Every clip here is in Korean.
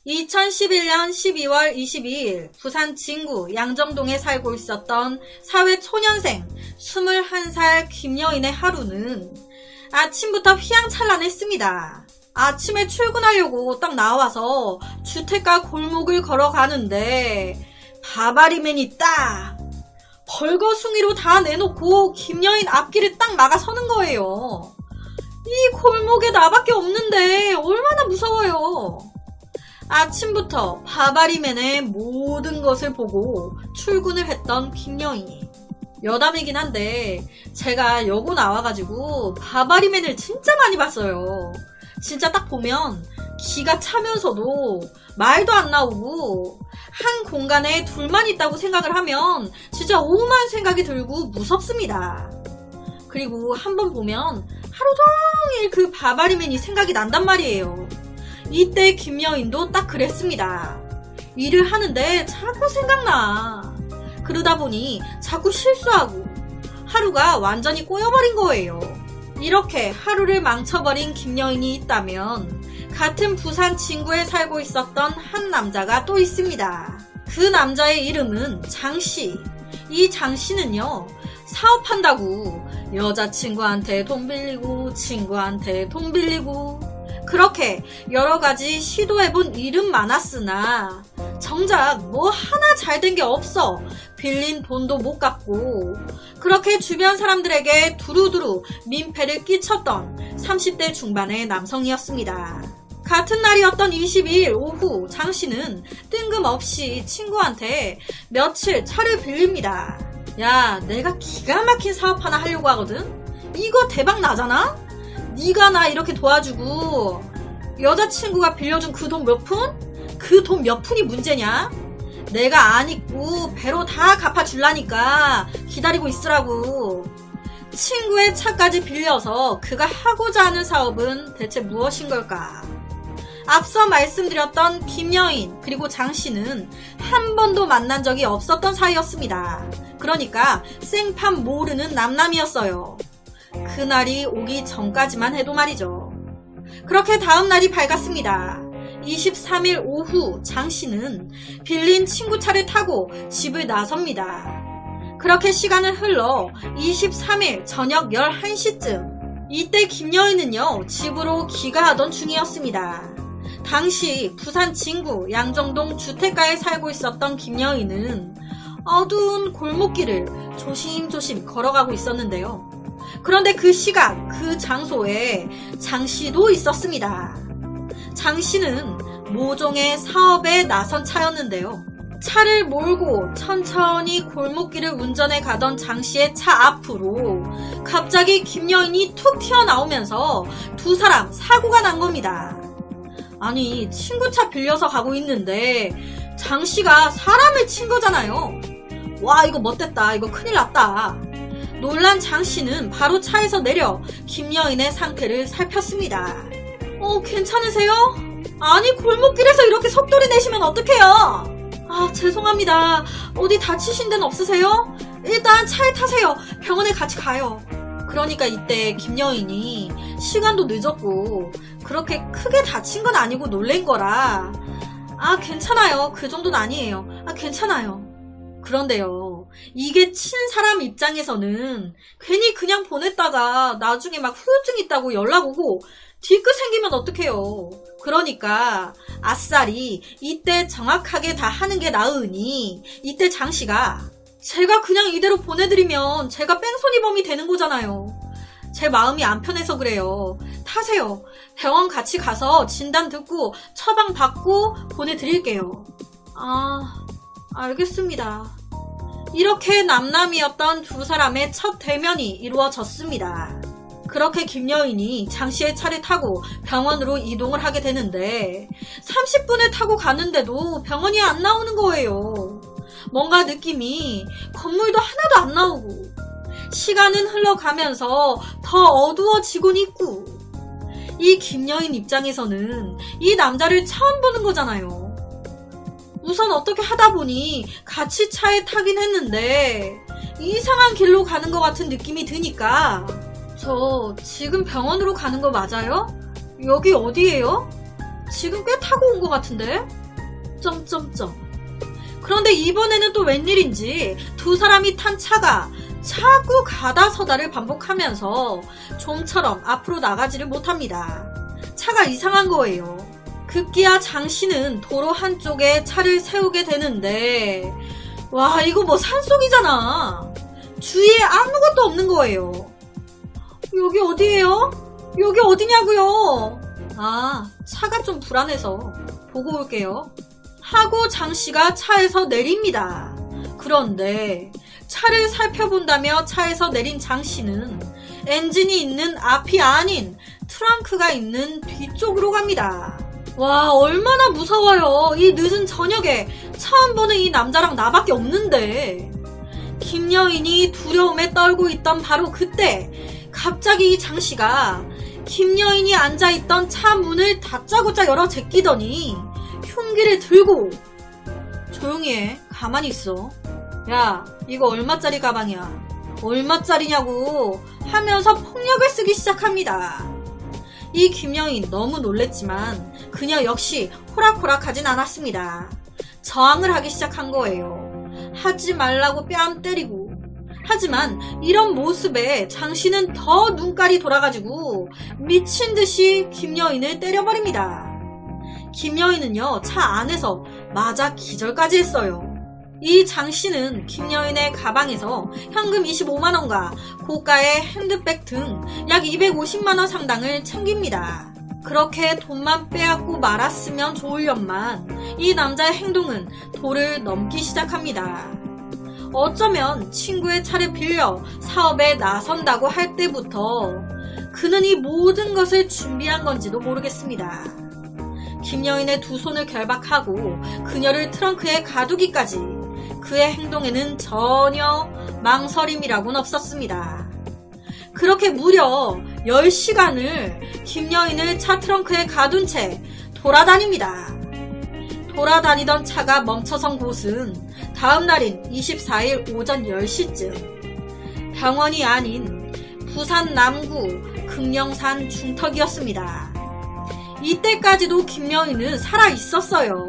2011년 12월 22일 부산 진구 양정동에 살고 있었던 사회초년생 21살 김여인의 하루는 아침부터 휘황찬란했습니다. 아침에 출근하려고 딱 나와서 주택가 골목을 걸어가는데 바바리맨이 딱 벌거숭이로 다 내놓고 김여인 앞길을 딱 막아서는 거예요. 이 골목에 나밖에 없는데 얼마나 무서워요. 아침부터 바바리맨의 모든 것을 보고 출근을 했던 김여인. 여담이긴 한데 제가 여고 나와가지고 바바리맨을 진짜 많이 봤어요. 진짜 딱 보면 기가 차면서도 말도 안 나오고 한 공간에 둘만 있다고 생각을 하면 진짜 오만 생각이 들고 무섭습니다. 그리고 한번 보면 하루 종일 그 바바리맨이 생각이 난단 말이에요. 이때 김여인도 딱 그랬습니다. 일을 하는데 자꾸 생각나. 그러다 보니 자꾸 실수하고 하루가 완전히 꼬여버린 거예요. 이렇게 하루를 망쳐버린 김여인이 있다면 같은 부산 진구에 살고 있었던 한 남자가 또 있습니다. 그 남자의 이름은 장씨. 이 장씨는요, 사업한다고 여자친구한테 돈 빌리고 친구한테 돈 빌리고 그렇게 여러가지 시도해본 일은 많았으나 정작 뭐 하나 잘된 게 없어 빌린 돈도 못 갚고 그렇게 주변 사람들에게 두루두루 민폐를 끼쳤던 30대 중반의 남성이었습니다. 같은 날이었던 22일 오후 장씨는 뜬금없이 친구한테 며칠 차를 빌립니다. 야, 내가 기가 막힌 사업 하나 하려고 하거든? 이거 대박 나잖아? 네가 나 이렇게 도와주고 여자친구가 빌려준 그 돈 몇 푼? 그 돈 몇 푼이 문제냐? 내가 안 잊고 배로 다 갚아줄라니까 기다리고 있으라고. 친구의 차까지 빌려서 그가 하고자 하는 사업은 대체 무엇인 걸까? 앞서 말씀드렸던 김여인 그리고 장씨는 한 번도 만난 적이 없었던 사이였습니다. 그러니까 생판 모르는 남남이었어요. 그날이 오기 전까지만 해도 말이죠. 그렇게 다음 날이 밝았습니다. 23일 오후 장씨는 빌린 친구 차를 타고 집을 나섭니다. 그렇게 시간은 흘러 23일 저녁 11시쯤 이때 김여인은요 집으로 귀가하던 중이었습니다. 당시 부산 진구 양정동 주택가에 살고 있었던 김여인은 어두운 골목길을 조심조심 걸어가고 있었는데요. 그런데 그 시각, 그 장소에 장씨도 있었습니다. 장씨는 모종의 사업에 나선 차였는데요. 차를 몰고 천천히 골목길을 운전해 가던 장씨의 차 앞으로 갑자기 김여인이 툭 튀어나오면서 두 사람 사고가 난 겁니다. 아니, 친구 차 빌려서 가고 있는데 장씨가 사람을 친 거잖아요. 와, 이거 못됐다. 이거 큰일 났다. 놀란 장씨는 바로 차에서 내려 김여인의 상태를 살폈습니다. 괜찮으세요? 아니, 골목길에서 이렇게 속도를 내시면 어떡해요? 아, 죄송합니다. 어디 다치신 데는 없으세요? 일단 차에 타세요. 병원에 같이 가요. 그러니까 이때 김여인이 시간도 늦었고 그렇게 크게 다친 건 아니고 놀란 거라 아, 괜찮아요. 그 정도는 아니에요. 아, 괜찮아요. 그런데요, 이게 친 사람 입장에서는 괜히 그냥 보냈다가 나중에 막 후유증 있다고 연락 오고 뒤끝 생기면 어떡해요. 그러니까 아싸리 이때 정확하게 다 하는 게 나으니 이때 장씨가 제가 그냥 이대로 보내드리면 제가 뺑소니범이 되는 거잖아요. 제 마음이 안 편해서 그래요. 타세요. 병원 같이 가서 진단 듣고 처방 받고 보내드릴게요. 아, 알겠습니다. 이렇게 남남이었던 두 사람의 첫 대면이 이루어졌습니다. 그렇게 김여인이 장씨의 차를 타고 병원으로 이동을 하게 되는데 30분을 타고 가는데도 병원이 안 나오는 거예요. 뭔가 느낌이 건물도 하나도 안 나오고 시간은 흘러가면서 더 어두워지곤 있고 이 김여인 입장에서는 이 남자를 처음 보는 거잖아요. 우선 어떻게 하다 보니 같이 차에 타긴 했는데 이상한 길로 가는 것 같은 느낌이 드니까 저 지금 병원으로 가는 거 맞아요? 여기 어디예요? 지금 꽤 타고 온 것 같은데? 점점점. 그런데 이번에는 또 웬일인지 두 사람이 탄 차가 자꾸 가다 서다를 반복하면서 좀처럼 앞으로 나가지를 못합니다. 차가 이상한 거예요. 급기야 장씨는 도로 한쪽에 차를 세우게 되는데, 와, 이거 뭐 산속이잖아. 주위에 아무것도 없는 거예요. 여기 어디예요? 여기 어디냐고요? 아, 차가 좀 불안해서 보고 올게요. 하고 장씨가 차에서 내립니다. 그런데 차를 살펴본다며 차에서 내린 장씨는 엔진이 있는 앞이 아닌 트렁크가 있는 뒤쪽으로 갑니다. 와, 얼마나 무서워요. 이 늦은 저녁에 처음 보는 이 남자랑 나밖에 없는데. 김여인이 두려움에 떨고 있던 바로 그때 갑자기 이 장씨가 김여인이 앉아있던 차 문을 다짜고짜 열어 제끼더니 흉기를 들고, 조용히 해. 가만히 있어. 야, 이거 얼마짜리 가방이야? 얼마짜리냐고 하면서 폭력을 쓰기 시작합니다. 이 김여인 너무 놀랬지만 그녀 역시 호락호락하진 않았습니다. 저항을 하기 시작한 거예요. 하지 말라고 뺨 때리고. 하지만 이런 모습에 장씨는 더 눈깔이 돌아가지고 미친 듯이 김여인을 때려버립니다. 김여인은요, 차 안에서 맞아 기절까지 했어요. 이 장씨는 김여인의 가방에서 현금 25만원과 고가의 핸드백 등 약 250만원 상당을 챙깁니다. 그렇게 돈만 빼앗고 말았으면 좋으련만 이 남자의 행동은 도를 넘기 시작합니다. 어쩌면 친구의 차를 빌려 사업에 나선다고 할 때부터 그는 이 모든 것을 준비한 건지도 모르겠습니다. 김여인의 두 손을 결박하고 그녀를 트렁크에 가두기까지 그의 행동에는 전혀 망설임이라고는 없었습니다. 그렇게 무려 10시간을 김여인을 차 트렁크에 가둔 채 돌아다닙니다. 돌아다니던 차가 멈춰선 곳은 다음 날인 24일 오전 10시쯤 병원이 아닌 부산 남구 금령산 중턱이었습니다. 이때까지도 김여인은 살아있었어요.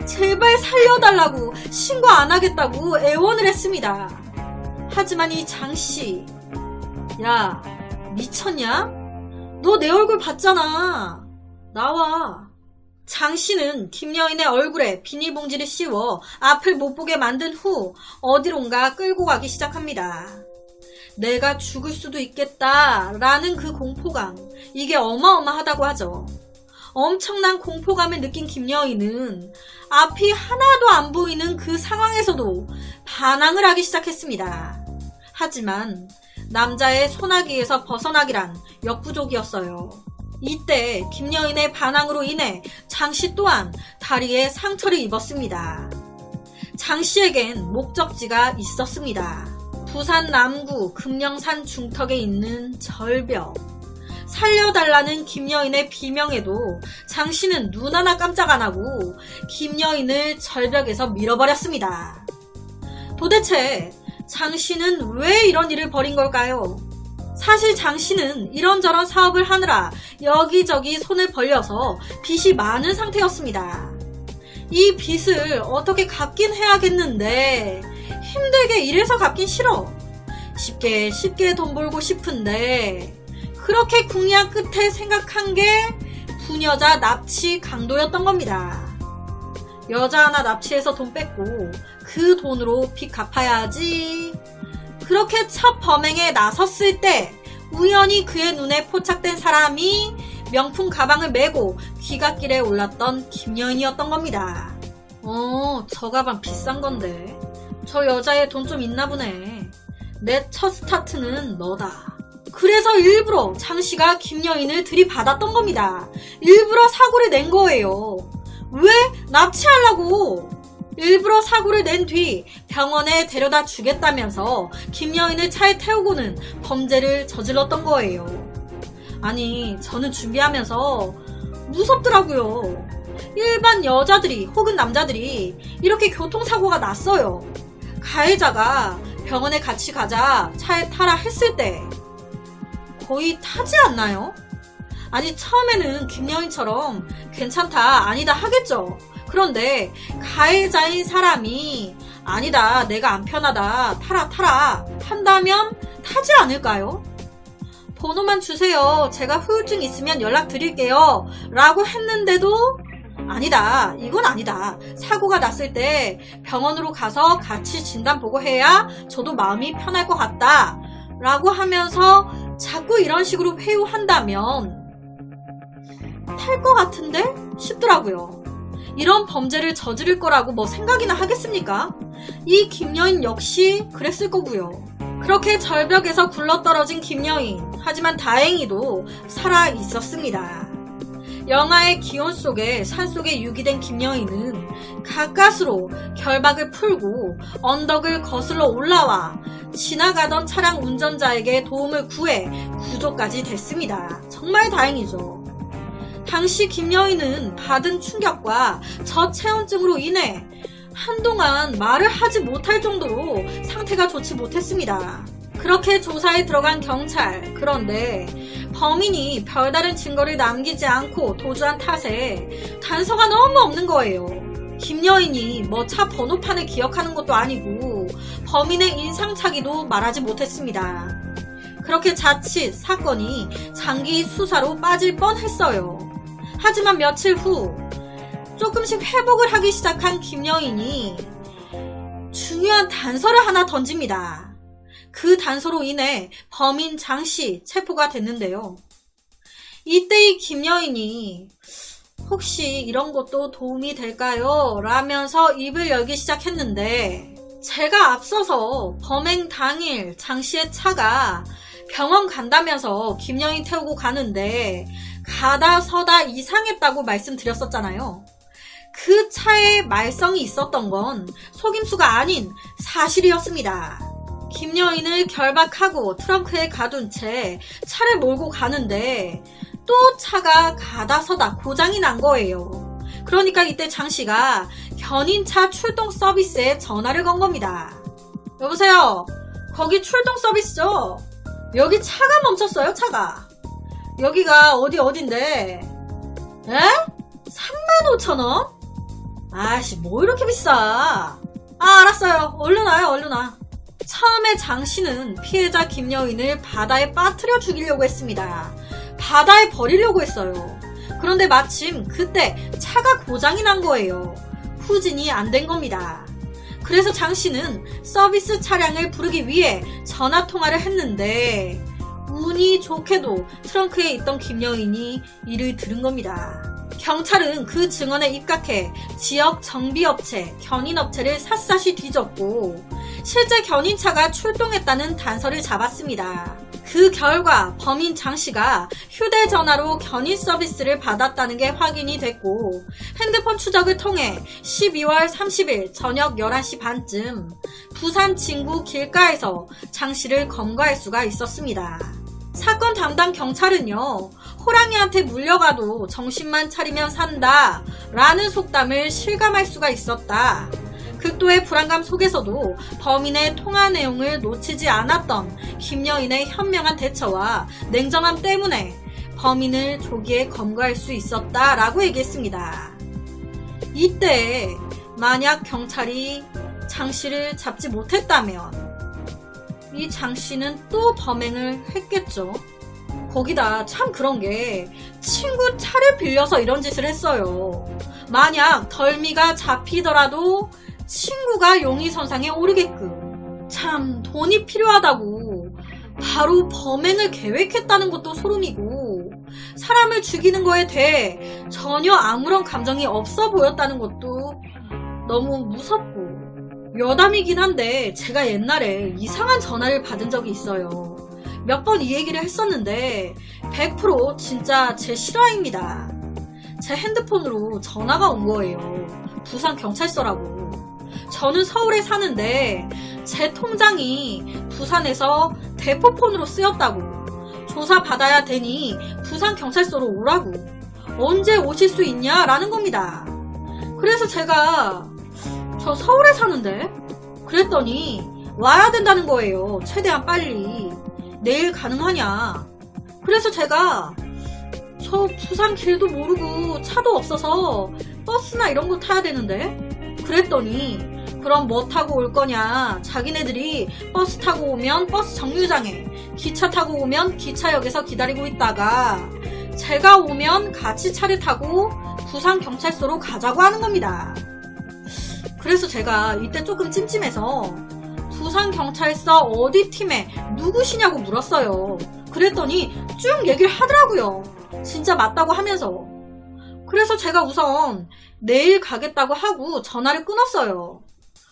제발 살려달라고 신고 안 하겠다고 애원을 했습니다. 하지만 이 장씨, 야, 미쳤냐? 너 내 얼굴 봤잖아. 나와. 장씨는 김여인의 얼굴에 비닐봉지를 씌워 앞을 못 보게 만든 후 어디론가 끌고 가기 시작합니다. 내가 죽을 수도 있겠다라는 그 공포감, 이게 어마어마하다고 하죠. 엄청난 공포감을 느낀 김여인은 앞이 하나도 안 보이는 그 상황에서도 반항을 하기 시작했습니다. 하지만 남자의 소나기에서 벗어나기란 역부족이었어요. 이때 김여인의 반항으로 인해 장씨 또한 다리에 상처를 입었습니다. 장씨에겐 목적지가 있었습니다. 부산 남구 금령산 중턱에 있는 절벽. 살려달라는 김여인의 비명에도 장씨는 눈 하나 깜짝 안 하고 김여인을 절벽에서 밀어버렸습니다. 도대체 장씨는 왜 이런 일을 벌인 걸까요? 사실 장씨는 이런저런 사업을 하느라 여기저기 손을 벌려서 빚이 많은 상태였습니다. 이 빚을 어떻게 갚긴 해야겠는데 힘들게 일해서 갚긴 싫어. 쉽게 돈 벌고 싶은데 그렇게 궁리한 끝에 생각한 게 부녀자 납치 강도였던 겁니다. 여자 하나 납치해서 돈 뺏고 그 돈으로 빚 갚아야지. 그렇게 첫 범행에 나섰을 때 우연히 그의 눈에 포착된 사람이 명품 가방을 메고 귀갓길에 올랐던 김여인이었던 겁니다. 저 가방 비싼 건데 저 여자애 돈 좀 있나 보네. 내 첫 스타트는 너다. 그래서 일부러 장씨가 김여인을 들이받았던 겁니다. 일부러 사고를 낸 거예요. 왜? 납치하려고. 일부러 사고를 낸 뒤 병원에 데려다 주겠다면서 김여인을 차에 태우고는 범죄를 저질렀던 거예요. 아니, 저는 준비하면서 무섭더라고요. 일반 여자들이 혹은 남자들이 이렇게 교통사고가 났어요. 가해자가 병원에 같이 가자 차에 타라 했을 때 거의 타지 않나요? 아니, 처음에는 김여인처럼 괜찮다, 아니다 하겠죠. 그런데 가해자인 사람이 아니다, 내가 안 편하다, 타라 한다면 타지 않을까요? 번호만 주세요, 제가 후유증 있으면 연락드릴게요 라고 했는데도 아니다, 이건 아니다, 사고가 났을 때 병원으로 가서 같이 진단 보고 해야 저도 마음이 편할 것 같다 라고 하면서 자꾸 이런 식으로 회유한다면 탈 것 같은데 싶더라고요. 이런 범죄를 저지를 거라고 뭐 생각이나 하겠습니까? 이 김여인 역시 그랬을 거고요. 그렇게 절벽에서 굴러떨어진 김여인, 하지만 다행히도 살아 있었습니다. 영하의 기온 속에 산속에 유기된 김여인은 가까스로 결박을 풀고 언덕을 거슬러 올라와 지나가던 차량 운전자에게 도움을 구해 구조까지 됐습니다. 정말 다행이죠. 당시 김여인은 받은 충격과 저체온증으로 인해 한동안 말을 하지 못할 정도로 상태가 좋지 못했습니다. 그렇게 조사에 들어간 경찰, 그런데 범인이 별다른 증거를 남기지 않고 도주한 탓에 단서가 너무 없는 거예요. 김여인이 뭐 차 번호판을 기억하는 것도 아니고 범인의 인상착의도 말하지 못했습니다. 그렇게 자칫 사건이 장기 수사로 빠질 뻔했어요. 하지만 며칠 후 조금씩 회복을 하기 시작한 김여인이 중요한 단서를 하나 던집니다. 그 단서로 인해 범인 장씨 체포가 됐는데요. 이때 이 김여인이 혹시 이런 것도 도움이 될까요? 라면서 입을 열기 시작했는데 제가 앞서서 범행 당일 장씨의 차가 병원 간다면서 김여인 태우고 가는데 가다 서다 이상했다고 말씀드렸었잖아요. 그 차에 말썽이 있었던 건 속임수가 아닌 사실이었습니다. 김여인을 결박하고 트렁크에 가둔 채 차를 몰고 가는데 또 차가 가다 서다 고장이 난 거예요. 그러니까 이때 장씨가 견인차 출동 서비스에 전화를 건 겁니다. 여보세요? 거기 출동 서비스죠? 여기 차가 멈췄어요, 차가. 여기가 어딘데? 에? 35,000원? 아씨, 뭐 이렇게 비싸? 알았어요. 얼른 와요, 얼른 와. 처음에 장씨는 피해자 김여인을 바다에 빠뜨려 죽이려고 했습니다. 바다에 버리려고 했어요. 그런데 마침 그때 차가 고장이 난 거예요. 후진이 안 된 겁니다. 그래서 장씨는 서비스 차량을 부르기 위해 전화통화를 했는데 운이 좋게도 트렁크에 있던 김여인이 이를 들은 겁니다. 경찰은 그 증언에 입각해 지역 정비업체, 견인업체를 샅샅이 뒤졌고 실제 견인차가 출동했다는 단서를 잡았습니다. 그 결과 범인 장씨가 휴대전화로 견인 서비스를 받았다는 게 확인이 됐고 핸드폰 추적을 통해 12월 30일 저녁 11시 반쯤 부산 진구 길가에서 장씨를 검거할 수가 있었습니다. 사건 담당 경찰은요, 호랑이한테 물려가도 정신만 차리면 산다 라는 속담을 실감할 수가 있었다. 극도의 불안감 속에서도 범인의 통화 내용을 놓치지 않았던 김여인의 현명한 대처와 냉정함 때문에 범인을 조기에 검거할 수 있었다라고 얘기했습니다. 이때 만약 경찰이 장씨를 잡지 못했다면 이 장씨는 또 범행을 했겠죠. 거기다 참 그런 게 친구 차를 빌려서 이런 짓을 했어요. 만약 덜미가 잡히더라도 친구가 용의선상에 오르게끔. 참 돈이 필요하다고 바로 범행을 계획했다는 것도 소름이고 사람을 죽이는 거에 대해 전혀 아무런 감정이 없어 보였다는 것도 너무 무섭고 여담이긴 한데 제가 옛날에 이상한 전화를 받은 적이 있어요. 몇 번 이 얘기를 했었는데 100% 진짜 제 실화입니다. 제 핸드폰으로 전화가 온 거예요. 부산 경찰서라고. 저는 서울에 사는데 제 통장이 부산에서 대포폰으로 쓰였다고. 조사 받아야 되니 부산 경찰서로 오라고. 언제 오실 수 있냐? 라는 겁니다. 그래서 제가 저 서울에 사는데? 그랬더니 와야 된다는 거예요. 최대한 빨리. 내일 가능하냐? 그래서 제가 저 부산 길도 모르고 차도 없어서 버스나 이런 거 타야 되는데? 그랬더니 그럼 뭐 타고 올 거냐? 자기네들이 버스 타고 오면 버스 정류장에, 기차 타고 오면 기차역에서 기다리고 있다가 제가 오면 같이 차를 타고 부산경찰서로 가자고 하는 겁니다. 그래서 제가 이때 조금 찜찜해서 부산경찰서 어디 팀에 누구시냐고 물었어요. 그랬더니 쭉 얘기를 하더라고요. 진짜 맞다고 하면서. 그래서 제가 우선 내일 가겠다고 하고 전화를 끊었어요.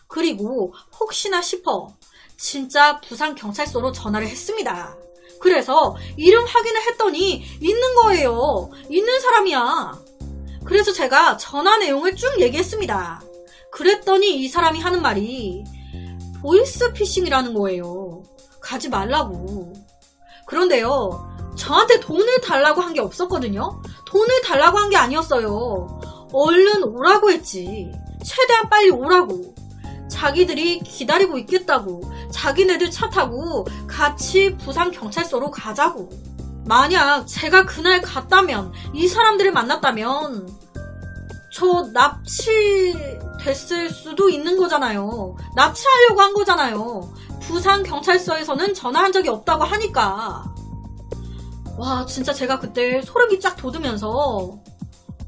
그리고 혹시나 싶어 진짜 부산경찰서로 전화를 했습니다. 그래서 이름 확인을 했더니 있는 거예요. 있는 사람이야. 그래서 제가 전화 내용을 쭉 얘기했습니다. 그랬더니 이 사람이 하는 말이 보이스피싱이라는 거예요. 가지 말라고. 그런데요, 저한테 돈을 달라고 한 게 없었거든요. 돈을 달라고 한 게 아니었어요. 얼른 오라고 했지. 최대한 빨리 오라고. 자기들이 기다리고 있겠다고. 자기네들 차 타고 같이 부산경찰서로 가자고. 만약 제가 그날 갔다면, 이 사람들을 만났다면 저 납치됐을 수도 있는 거잖아요. 납치하려고 한 거잖아요. 부산경찰서에서는 전화한 적이 없다고 하니까. 와, 진짜 제가 그때 소름이 쫙 돋으면서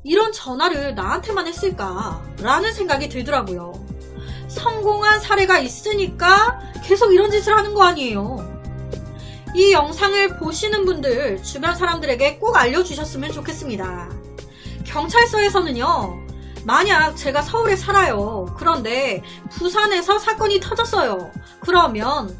이런 전화를 나한테만 했을까? 라는 생각이 들더라고요. 성공한 사례가 있으니까 계속 이런 짓을 하는 거 아니에요. 이 영상을 보시는 분들, 주변 사람들에게 꼭 알려주셨으면 좋겠습니다. 경찰서에서는요, 만약 제가 서울에 살아요. 그런데 부산에서 사건이 터졌어요. 그러면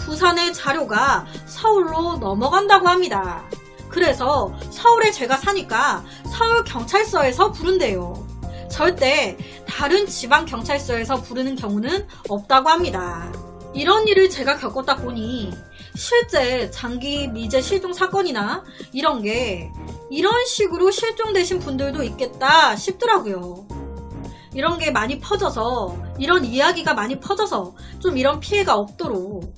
부산의 자료가 서울로 넘어간다고 합니다. 그래서 서울에 제가 사니까 서울경찰서에서 부른대요. 절대 다른 지방경찰서에서 부르는 경우는 없다고 합니다. 이런 일을 제가 겪었다 보니 실제 장기 미제 실종 사건이나 이런 게 이런 식으로 실종되신 분들도 있겠다 싶더라고요. 이런 게 많이 퍼져서, 이런 이야기가 많이 퍼져서 좀 이런 피해가 없도록.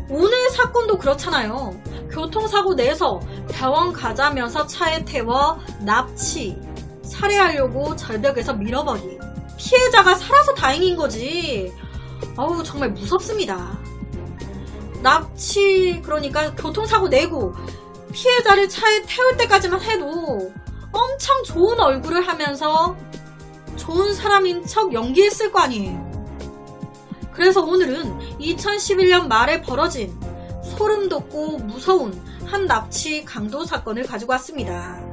오늘 사건도 그렇잖아요. 교통사고 내서 병원 가자면서 차에 태워 납치, 살해하려고 절벽에서 밀어버리. 피해자가 살아서 다행인 거지. 아우, 정말 무섭습니다. 납치, 그러니까 교통사고 내고 피해자를 차에 태울 때까지만 해도 엄청 좋은 얼굴을 하면서 좋은 사람인 척 연기했을 거 아니에요. 그래서 오늘은 2011년 말에 벌어진 소름 돋고 무서운 한 납치 강도 사건을 가지고 왔습니다.